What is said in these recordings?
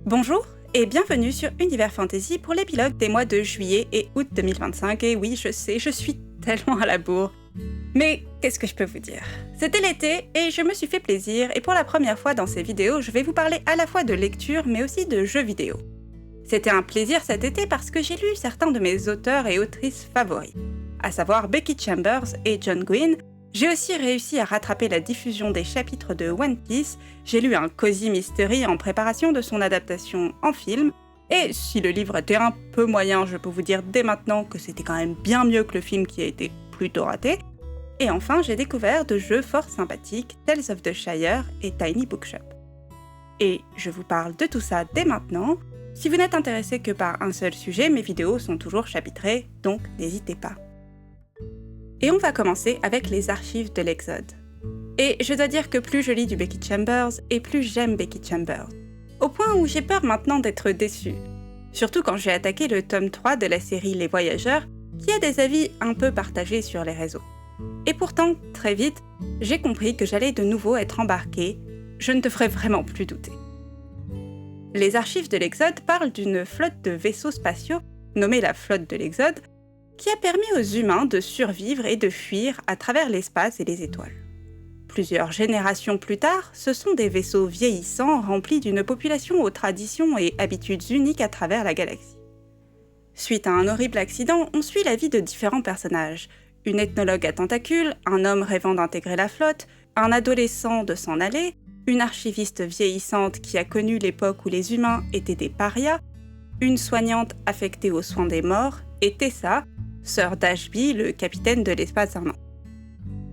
Bonjour et bienvenue sur Univers Fantasy pour l'épilogue des mois de juillet et août 2025. Et oui, je sais, je suis tellement à la bourre. Mais qu'est-ce que je peux vous dire? C'était l'été et je me suis fait plaisir et pour la première fois dans ces vidéos, je vais vous parler à la fois de lecture mais aussi de jeux vidéo. C'était un plaisir cet été parce que j'ai lu certains de mes auteurs et autrices favoris, à savoir Becky Chambers et John Gwynne. J'ai aussi réussi à rattraper la diffusion des chapitres de One Piece, j'ai lu un cozy mystery en préparation de son adaptation en film, et si le livre était un peu moyen, je peux vous dire dès maintenant que c'était quand même bien mieux que le film qui a été plutôt raté. Et enfin, j'ai découvert de jeux fort sympathiques, Tales of the Shire et Tiny Bookshop. Et je vous parle de tout ça dès maintenant. Si vous n'êtes intéressé que par un seul sujet, mes vidéos sont toujours chapitrées, donc n'hésitez pas. Et on va commencer avec les archives de l'Exode. Et je dois dire que plus je lis du Becky Chambers, et plus j'aime Becky Chambers. Au point où j'ai peur maintenant d'être déçue. Surtout quand j'ai attaqué le tome 3 de la série Les Voyageurs, qui a des avis un peu partagés sur les réseaux. Et pourtant, très vite, j'ai compris que j'allais de nouveau être embarquée, je ne devrais vraiment plus douter. Les archives de l'Exode parlent d'une flotte de vaisseaux spatiaux, nommée la flotte de l'Exode, qui a permis aux humains de survivre et de fuir à travers l'espace et les étoiles. Plusieurs générations plus tard, ce sont des vaisseaux vieillissants remplis d'une population aux traditions et habitudes uniques à travers la galaxie. Suite à un horrible accident, on suit la vie de différents personnages. Une ethnologue à tentacules, un homme rêvant d'intégrer la flotte, un adolescent de s'en aller, une archiviste vieillissante qui a connu l'époque où les humains étaient des parias, une soignante affectée aux soins des morts, et Tessa, sœur d'Ashby, le capitaine de l'espace Armand.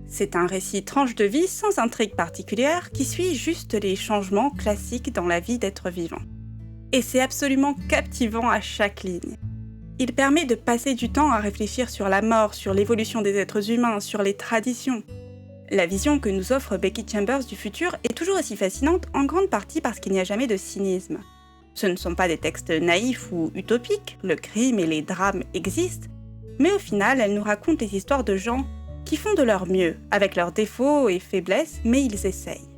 C'est un récit tranche de vie sans intrigue particulière qui suit juste les changements classiques dans la vie d'être vivant. Et c'est absolument captivant à chaque ligne. Il permet de passer du temps à réfléchir sur la mort, sur l'évolution des êtres humains, sur les traditions. La vision que nous offre Becky Chambers du futur est toujours aussi fascinante, en grande partie parce qu'il n'y a jamais de cynisme. Ce ne sont pas des textes naïfs ou utopiques, le crime et les drames existent, mais au final, elle nous raconte les histoires de gens qui font de leur mieux, avec leurs défauts et faiblesses, mais ils essayent.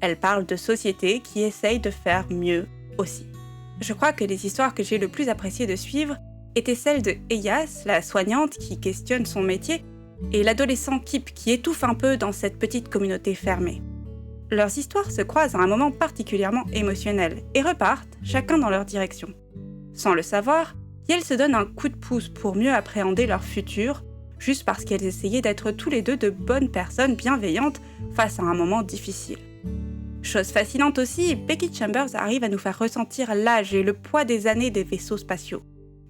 Elle parle de sociétés qui essayent de faire mieux aussi. Je crois que les histoires que j'ai le plus apprécié de suivre étaient celles de Eyas, la soignante qui questionne son métier, et l'adolescent Kip qui étouffe un peu dans cette petite communauté fermée. Leurs histoires se croisent à un moment particulièrement émotionnel et repartent, chacun dans leur direction. Sans le savoir, elles se donnent un coup de pouce pour mieux appréhender leur futur, juste parce qu'elles essayaient d'être tous les deux de bonnes personnes bienveillantes face à un moment difficile. Chose fascinante aussi, Becky Chambers arrive à nous faire ressentir l'âge et le poids des années des vaisseaux spatiaux,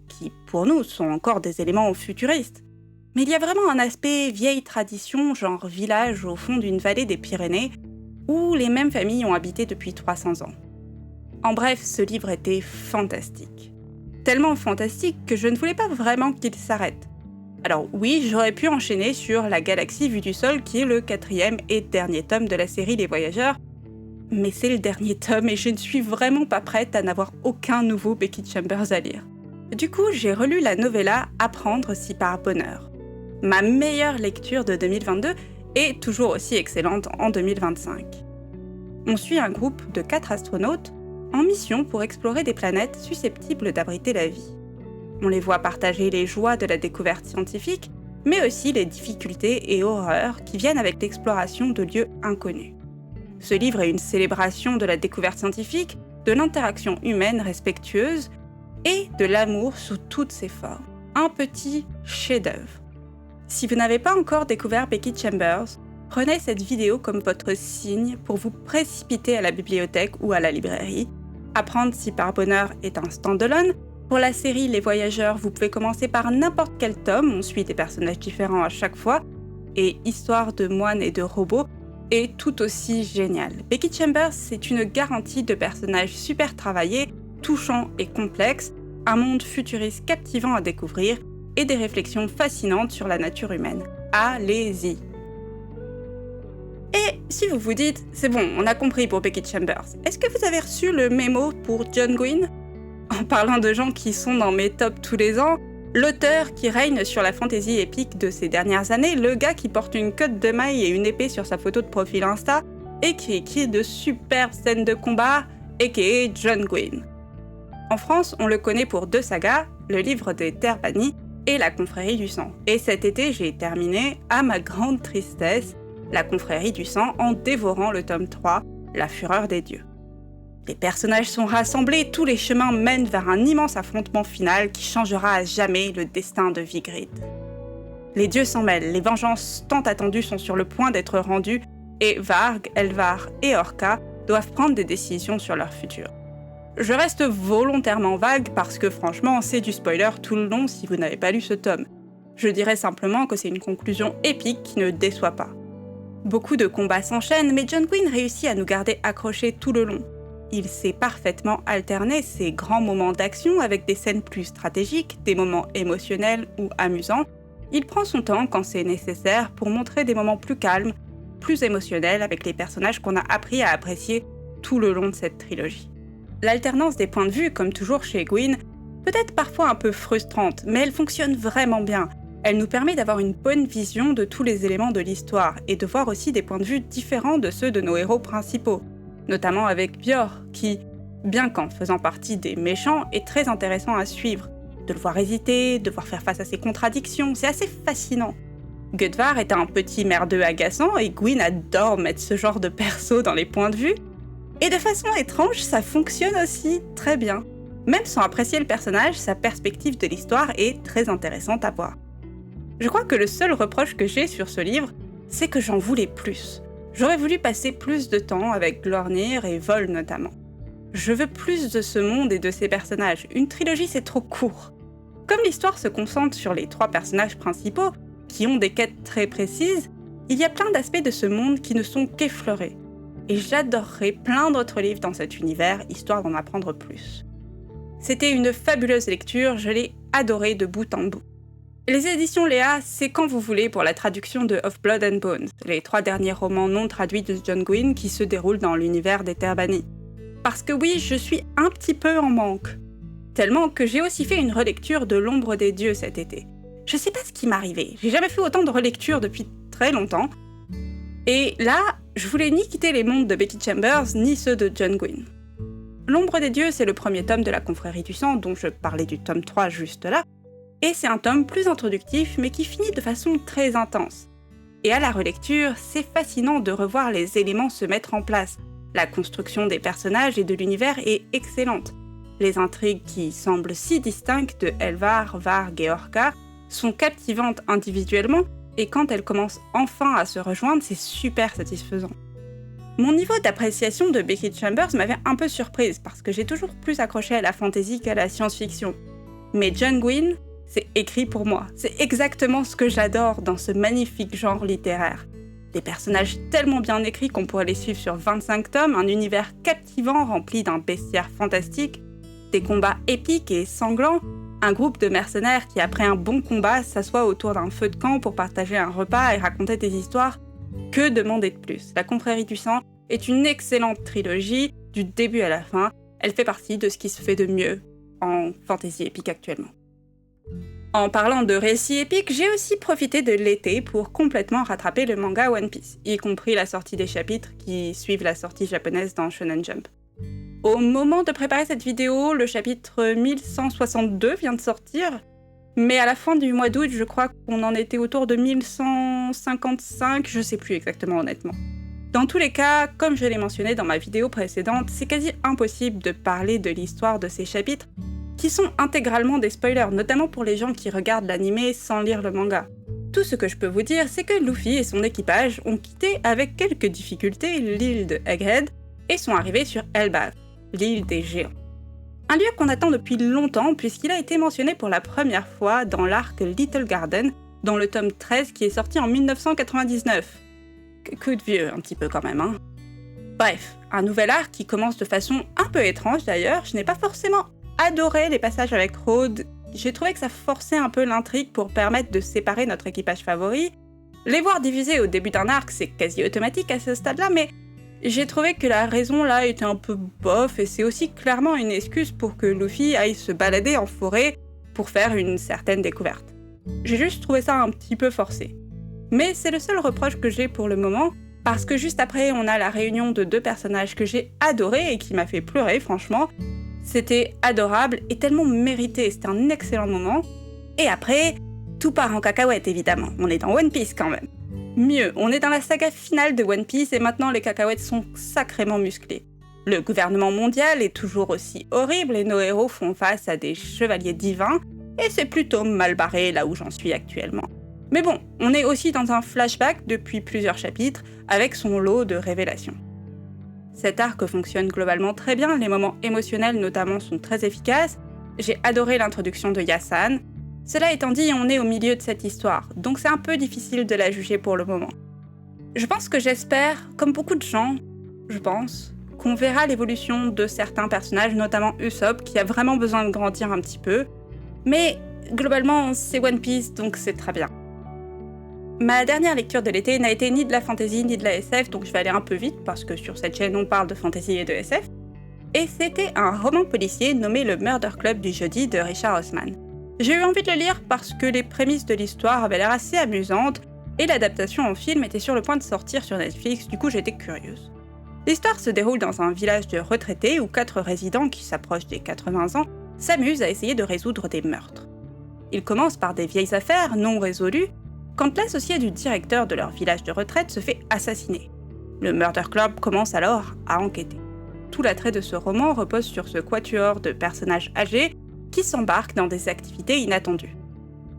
qui pour nous sont encore des éléments futuristes. Mais il y a vraiment un aspect vieille tradition, genre village au fond d'une vallée des Pyrénées, où les mêmes familles ont habité depuis 300 ans. En bref, ce livre était fantastique. Tellement fantastique que je ne voulais pas vraiment qu'il s'arrête. Alors oui, j'aurais pu enchaîner sur La Galaxie vue du sol, qui est le 4e et dernier tome de la série Les Voyageurs, mais c'est le dernier tome et je ne suis vraiment pas prête à n'avoir aucun nouveau Becky Chambers à lire. Du coup, j'ai relu la novella Apprendre si par bonheur. Ma meilleure lecture de 2022 et toujours aussi excellente en 2025. On suit un groupe de 4 astronautes en mission pour explorer des planètes susceptibles d'abriter la vie. On les voit partager les joies de la découverte scientifique, mais aussi les difficultés et horreurs qui viennent avec l'exploration de lieux inconnus. Ce livre est une célébration de la découverte scientifique, de l'interaction humaine respectueuse et de l'amour sous toutes ses formes. Un petit chef-d'œuvre. Si vous n'avez pas encore découvert Becky Chambers, prenez cette vidéo comme votre signe pour vous précipiter à la bibliothèque ou à la librairie. Apprendre si par bonheur est un stand-alone. Pour la série Les Voyageurs, vous pouvez commencer par n'importe quel tome, on suit des personnages différents à chaque fois, et Histoire de moines et de robots est tout aussi génial. Becky Chambers, c'est une garantie de personnages super travaillés, touchants et complexes, un monde futuriste captivant à découvrir, et des réflexions fascinantes sur la nature humaine. Allez-y! Et si vous vous dites, c'est bon, on a compris pour Becky Chambers, est-ce que vous avez reçu le mémo pour John Gwynne? En parlant de gens qui sont dans mes tops tous les ans, l'auteur qui règne sur la fantasy épique de ces dernières années, le gars qui porte une cotte de maille et une épée sur sa photo de profil Insta, et qui écrit de superbes scènes de combat, a.k.a. John Gwynne. En France, on le connaît pour deux sagas, le livre des Terres bannies et la confrérie du sang. Et cet été, j'ai terminé, à ma grande tristesse, la confrérie du sang en dévorant le tome 3, La fureur des dieux. Les personnages sont rassemblés, tous les chemins mènent vers un immense affrontement final qui changera à jamais le destin de Vigrid. Les dieux s'en mêlent, les vengeances tant attendues sont sur le point d'être rendues, et Varg, Elvar et Orca doivent prendre des décisions sur leur futur. Je reste volontairement vague parce que franchement, c'est du spoiler tout le long si vous n'avez pas lu ce tome. Je dirais simplement que c'est une conclusion épique qui ne déçoit pas. Beaucoup de combats s'enchaînent, mais John Gwyn réussit à nous garder accrochés tout le long. Il sait parfaitement alterner ses grands moments d'action avec des scènes plus stratégiques, des moments émotionnels ou amusants. Il prend son temps quand c'est nécessaire pour montrer des moments plus calmes, plus émotionnels avec les personnages qu'on a appris à apprécier tout le long de cette trilogie. L'alternance des points de vue, comme toujours chez Gwyn, peut être parfois un peu frustrante, mais elle fonctionne vraiment bien. Elle nous permet d'avoir une bonne vision de tous les éléments de l'histoire et de voir aussi des points de vue différents de ceux de nos héros principaux, notamment avec Björk, qui, bien qu'en faisant partie des méchants, est très intéressant à suivre. De le voir hésiter, de voir faire face à ses contradictions, c'est assez fascinant. Gudvar est un petit merdeux agaçant et Gwyn adore mettre ce genre de perso dans les points de vue. Et de façon étrange, ça fonctionne aussi très bien. Même sans apprécier le personnage, sa perspective de l'histoire est très intéressante à voir. Je crois que le seul reproche que j'ai sur ce livre, c'est que j'en voulais plus. J'aurais voulu passer plus de temps avec Glornir et Vol notamment. Je veux plus de ce monde et de ses personnages. Une trilogie, c'est trop court. Comme l'histoire se concentre sur les 3 personnages principaux, qui ont des quêtes très précises, il y a plein d'aspects de ce monde qui ne sont qu'effleurés. Et j'adorerais plein d'autres livres dans cet univers, histoire d'en apprendre plus. C'était une fabuleuse lecture, je l'ai adorée de bout en bout. Les éditions Léa, c'est quand vous voulez pour la traduction de Of Blood and Bones, les 3 derniers romans non traduits de John Gwyn qui se déroulent dans l'univers des Terres bannies. Parce que oui, je suis un petit peu en manque. Tellement que j'ai aussi fait une relecture de L'ombre des dieux cet été. Je sais pas ce qui m'est arrivé, j'ai jamais fait autant de relectures depuis très longtemps. Et là, je voulais ni quitter les mondes de Becky Chambers, ni ceux de John Gwyn. L'ombre des dieux, c'est le premier tome de la confrérie du sang, dont je parlais du tome 3 juste là, et c'est un tome plus introductif, mais qui finit de façon très intense. Et à la relecture, c'est fascinant de revoir les éléments se mettre en place. La construction des personnages et de l'univers est excellente. Les intrigues qui semblent si distinctes de Elvar, Varg et Orca sont captivantes individuellement, et quand elles commencent enfin à se rejoindre, c'est super satisfaisant. Mon niveau d'appréciation de Becky Chambers m'avait un peu surprise, parce que j'ai toujours plus accroché à la fantasy qu'à la science-fiction. Mais John Gwyn, c'est écrit pour moi. C'est exactement ce que j'adore dans ce magnifique genre littéraire. Des personnages tellement bien écrits qu'on pourrait les suivre sur 25 tomes, un univers captivant rempli d'un bestiaire fantastique, des combats épiques et sanglants, un groupe de mercenaires qui, après un bon combat, s'assoit autour d'un feu de camp pour partager un repas et raconter des histoires. Que demander de plus? La confrérie du sang est une excellente trilogie, du début à la fin. Elle fait partie de ce qui se fait de mieux en fantasy épique actuellement. En parlant de récits épiques, j'ai aussi profité de l'été pour complètement rattraper le manga One Piece, y compris la sortie des chapitres qui suivent la sortie japonaise dans Shonen Jump. Au moment de préparer cette vidéo, le chapitre 1162 vient de sortir, mais à la fin du mois d'août, je crois qu'on en était autour de 1155, je sais plus exactement honnêtement. Dans tous les cas, comme je l'ai mentionné dans ma vidéo précédente, c'est quasi impossible de parler de l'histoire de ces chapitres, qui sont intégralement des spoilers, notamment pour les gens qui regardent l'anime sans lire le manga. Tout ce que je peux vous dire, c'est que Luffy et son équipage ont quitté avec quelques difficultés l'île de Egghead et sont arrivés sur Elbaf, l'île des géants. Un lieu qu'on attend depuis longtemps puisqu'il a été mentionné pour la première fois dans l'arc Little Garden, dans le tome 13 qui est sorti en 1999. Coup de vieux un petit peu quand même, hein. Bref, un nouvel arc qui commence de façon un peu étrange d'ailleurs, je n'ai pas forcément adoré les passages avec Rhodes, j'ai trouvé que ça forçait un peu l'intrigue pour permettre de séparer notre équipage favori. Les voir divisés au début d'un arc, c'est quasi automatique à ce stade-là, mais j'ai trouvé que la raison là était un peu bof, et c'est aussi clairement une excuse pour que Luffy aille se balader en forêt pour faire une certaine découverte. J'ai juste trouvé ça un petit peu forcé. Mais c'est le seul reproche que j'ai pour le moment, parce que juste après on a la réunion de 2 personnages que j'ai adorés et qui m'a fait pleurer franchement. C'était adorable et tellement mérité, c'était un excellent moment. Et après, tout part en cacahuète évidemment, on est dans One Piece quand même. Mieux, on est dans la saga finale de One Piece et maintenant les cacahuètes sont sacrément musclées. Le gouvernement mondial est toujours aussi horrible et nos héros font face à des chevaliers divins, et c'est plutôt mal barré là où j'en suis actuellement. Mais bon, on est aussi dans un flashback depuis plusieurs chapitres, avec son lot de révélations. Cet arc fonctionne globalement très bien, les moments émotionnels notamment sont très efficaces, j'ai adoré l'introduction de Yasan. Cela étant dit, on est au milieu de cette histoire, donc c'est un peu difficile de la juger pour le moment. Je pense que j'espère, comme beaucoup de gens, qu'on verra l'évolution de certains personnages, notamment Usopp, qui a vraiment besoin de grandir un petit peu. Mais globalement, c'est One Piece, donc c'est très bien. Ma dernière lecture de l'été n'a été ni de la fantasy ni de la SF, donc je vais aller un peu vite, parce que sur cette chaîne on parle de fantasy et de SF. Et c'était un roman policier nommé Le Murder Club du jeudi de Richard Osman. J'ai eu envie de le lire parce que les prémices de l'histoire avaient l'air assez amusantes, et l'adaptation en film était sur le point de sortir sur Netflix, du coup j'étais curieuse. L'histoire se déroule dans un village de retraités où 4 résidents qui s'approchent des 80 ans s'amusent à essayer de résoudre des meurtres. Ils commencent par des vieilles affaires non résolues, quand l'associé du directeur de leur village de retraite se fait assassiner. Le Murder Club commence alors à enquêter. Tout l'attrait de ce roman repose sur ce quatuor de personnages âgés qui s'embarquent dans des activités inattendues.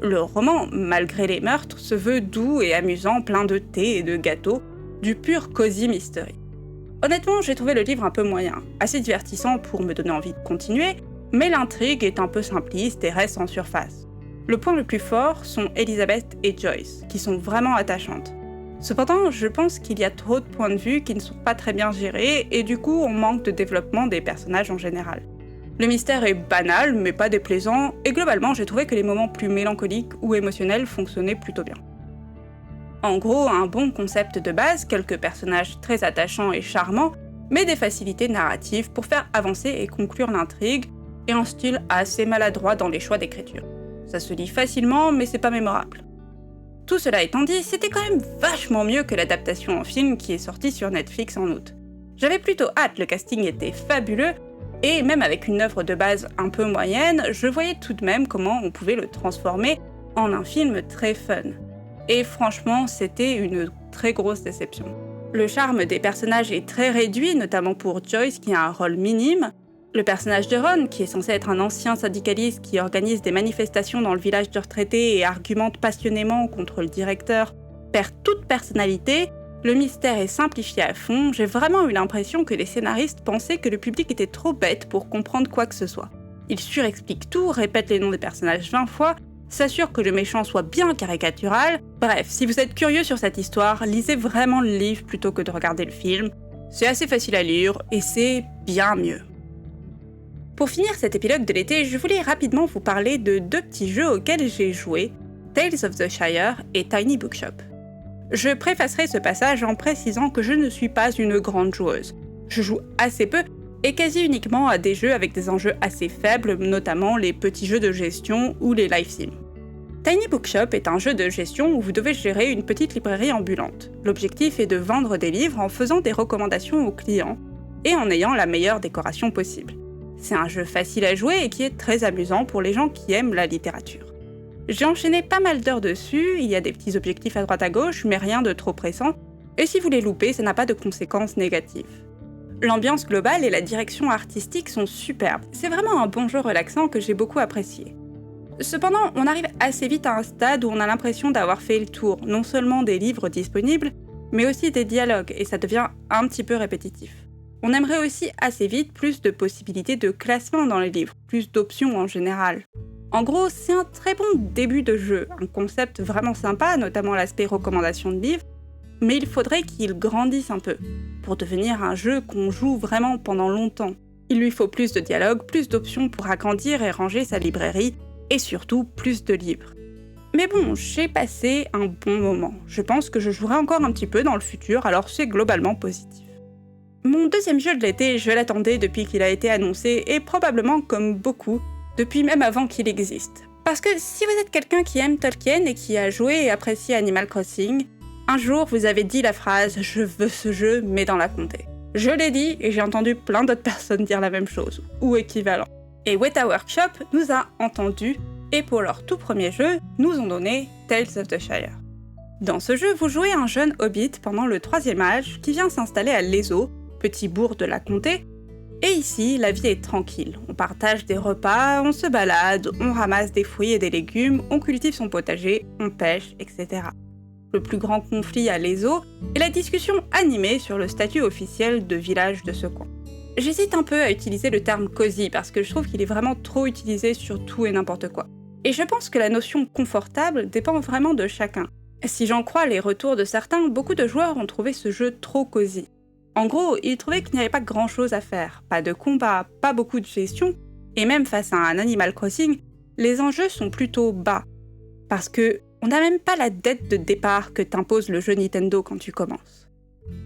Le roman, malgré les meurtres, se veut doux et amusant, plein de thé et de gâteaux, du pur cozy mystery. Honnêtement, j'ai trouvé le livre un peu moyen, assez divertissant pour me donner envie de continuer, mais l'intrigue est un peu simpliste et reste en surface. Le point le plus fort sont Elizabeth et Joyce, qui sont vraiment attachantes. Cependant, je pense qu'il y a trop de points de vue qui ne sont pas très bien gérés, et du coup, on manque de développement des personnages en général. Le mystère est banal, mais pas déplaisant, et globalement, j'ai trouvé que les moments plus mélancoliques ou émotionnels fonctionnaient plutôt bien. En gros, un bon concept de base, quelques personnages très attachants et charmants, mais des facilités narratives pour faire avancer et conclure l'intrigue, et un style assez maladroit dans les choix d'écriture. Ça se lit facilement, mais c'est pas mémorable. Tout cela étant dit, c'était quand même vachement mieux que l'adaptation en film qui est sortie sur Netflix en août. J'avais plutôt hâte, le casting était fabuleux, et même avec une œuvre de base un peu moyenne, je voyais tout de même comment on pouvait le transformer en un film très fun. Et franchement, c'était une très grosse déception. Le charme des personnages est très réduit, notamment pour Joyce qui a un rôle minime. Le personnage de Ron, qui est censé être un ancien syndicaliste qui organise des manifestations dans le village de retraités et argumente passionnément contre le directeur, perd toute personnalité. Le mystère est simplifié à fond, j'ai vraiment eu l'impression que les scénaristes pensaient que le public était trop bête pour comprendre quoi que ce soit. Ils surexpliquent tout, répètent les noms des personnages 20 fois, s'assurent que le méchant soit bien caricatural. Bref, si vous êtes curieux sur cette histoire, lisez vraiment le livre plutôt que de regarder le film. C'est assez facile à lire et c'est bien mieux. Pour finir cet épilogue de l'été, je voulais rapidement vous parler de 2 petits jeux auxquels j'ai joué, Tales of the Shire et Tiny Bookshop. Je préfacerai ce passage en précisant que je ne suis pas une grande joueuse. Je joue assez peu et quasi uniquement à des jeux avec des enjeux assez faibles, notamment les petits jeux de gestion ou les live sims. Tiny Bookshop est un jeu de gestion où vous devez gérer une petite librairie ambulante. L'objectif est de vendre des livres en faisant des recommandations aux clients et en ayant la meilleure décoration possible. C'est un jeu facile à jouer et qui est très amusant pour les gens qui aiment la littérature. J'ai enchaîné pas mal d'heures dessus, il y a des petits objectifs à droite à gauche, mais rien de trop pressant, et si vous les loupez, ça n'a pas de conséquences négatives. L'ambiance globale et la direction artistique sont superbes, c'est vraiment un bon jeu relaxant que j'ai beaucoup apprécié. Cependant, on arrive assez vite à un stade où on a l'impression d'avoir fait le tour, non seulement des livres disponibles, mais aussi des dialogues, et ça devient un petit peu répétitif. On aimerait aussi assez vite plus de possibilités de classement dans les livres, plus d'options en général. En gros, c'est un très bon début de jeu, un concept vraiment sympa, notamment l'aspect recommandation de livres, mais il faudrait qu'il grandisse un peu, pour devenir un jeu qu'on joue vraiment pendant longtemps. Il lui faut plus de dialogue, plus d'options pour agrandir et ranger sa librairie, et surtout plus de livres. Mais bon, j'ai passé un bon moment. Je pense que je jouerai encore un petit peu dans le futur, alors c'est globalement positif. Mon deuxième jeu de l'été, je l'attendais depuis qu'il a été annoncé, et probablement comme beaucoup, depuis même avant qu'il existe. Parce que si vous êtes quelqu'un qui aime Tolkien et qui a joué et apprécié Animal Crossing, un jour vous avez dit la phrase « Je veux ce jeu, mais dans la comté ». Je l'ai dit et j'ai entendu plein d'autres personnes dire la même chose, ou équivalent. Et Weta Workshop nous a entendus, et pour leur tout premier jeu, nous ont donné Tales of the Shire. Dans ce jeu, vous jouez un jeune hobbit pendant le 3e âge qui vient s'installer à Lezo, petit bourg de la comté, et ici, la vie est tranquille. On partage des repas, on se balade, on ramasse des fruits et des légumes, on cultive son potager, on pêche, etc. Le plus grand conflit à Lezo est la discussion animée sur le statut officiel de village de ce coin. J'hésite un peu à utiliser le terme cosy parce que je trouve qu'il est vraiment trop utilisé sur tout et n'importe quoi. Et je pense que la notion confortable dépend vraiment de chacun. Si j'en crois les retours de certains, beaucoup de joueurs ont trouvé ce jeu trop cosy. En gros, ils trouvaient qu'il n'y avait pas grand-chose à faire, pas de combat, pas beaucoup de gestion, et même face à un Animal Crossing, les enjeux sont plutôt bas. Parce que on n'a même pas la dette de départ que t'impose le jeu Nintendo quand tu commences.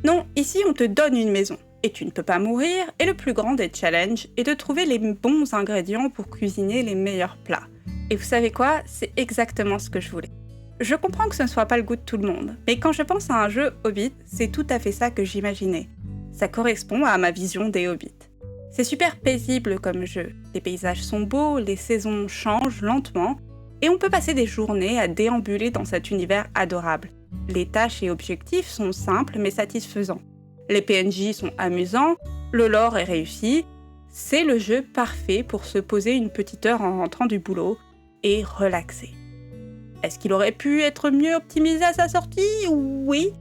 Non, ici on te donne une maison, et tu ne peux pas mourir, et le plus grand des challenges est de trouver les bons ingrédients pour cuisiner les meilleurs plats. Et vous savez quoi? C'est exactement ce que je voulais. Je comprends que ce ne soit pas le goût de tout le monde, mais quand je pense à un jeu Hobbit, c'est tout à fait ça que j'imaginais. Ça correspond à ma vision des Hobbits. C'est super paisible comme jeu, les paysages sont beaux, les saisons changent lentement, et on peut passer des journées à déambuler dans cet univers adorable. Les tâches et objectifs sont simples mais satisfaisants. Les PNJ sont amusants, le lore est réussi, c'est le jeu parfait pour se poser une petite heure en rentrant du boulot et relaxer. Est-ce qu'il aurait pu être mieux optimisé à sa sortie? Oui.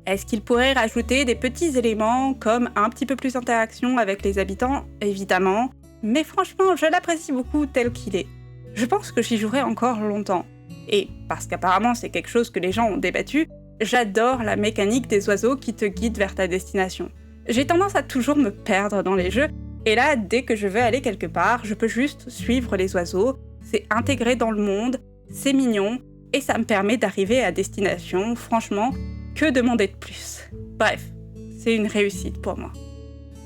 Est-ce qu'il pourrait rajouter des petits éléments comme un petit peu plus d'interaction avec les habitants? Évidemment. Mais franchement, je l'apprécie beaucoup tel qu'il est. Je pense que j'y jouerai encore longtemps. Et parce qu'apparemment c'est quelque chose que les gens ont débattu, j'adore la mécanique des oiseaux qui te guident vers ta destination. J'ai tendance à toujours me perdre dans les jeux, et là, dès que je veux aller quelque part, je peux juste suivre les oiseaux, c'est intégré dans le monde, c'est mignon, et ça me permet d'arriver à destination, franchement, que demander de plus? Bref, c'est une réussite pour moi.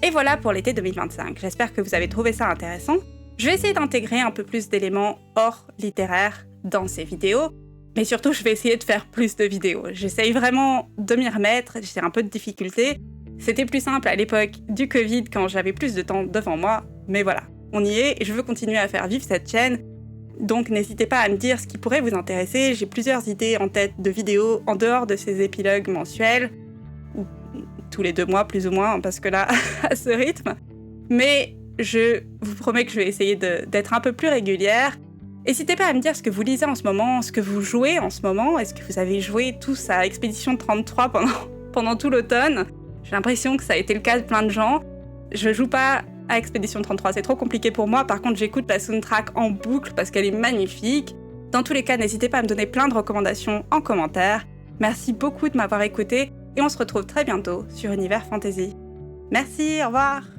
Et voilà pour l'été 2025, j'espère que vous avez trouvé ça intéressant. Je vais essayer d'intégrer un peu plus d'éléments hors littéraire dans ces vidéos, mais surtout je vais essayer de faire plus de vidéos. J'essaye vraiment de m'y remettre, j'ai un peu de difficulté. C'était plus simple à l'époque du Covid quand j'avais plus de temps devant moi, mais voilà, on y est et je veux continuer à faire vivre cette chaîne. Donc n'hésitez pas à me dire ce qui pourrait vous intéresser, j'ai plusieurs idées en tête de vidéos en dehors de ces épilogues mensuels, ou tous les 2 mois plus ou moins, parce que là, à ce rythme. Mais je vous promets que je vais essayer d'être un peu plus régulière. N'hésitez pas à me dire ce que vous lisez en ce moment, ce que vous jouez en ce moment, est-ce que vous avez joué tous à Expédition 33 pendant tout l'automne? J'ai l'impression que ça a été le cas de plein de gens. Je joue pas à Expédition 33, c'est trop compliqué pour moi, par contre j'écoute la soundtrack en boucle parce qu'elle est magnifique. Dans tous les cas, n'hésitez pas à me donner plein de recommandations en commentaire. Merci beaucoup de m'avoir écouté et on se retrouve très bientôt sur Univers Fantasy. Merci, au revoir!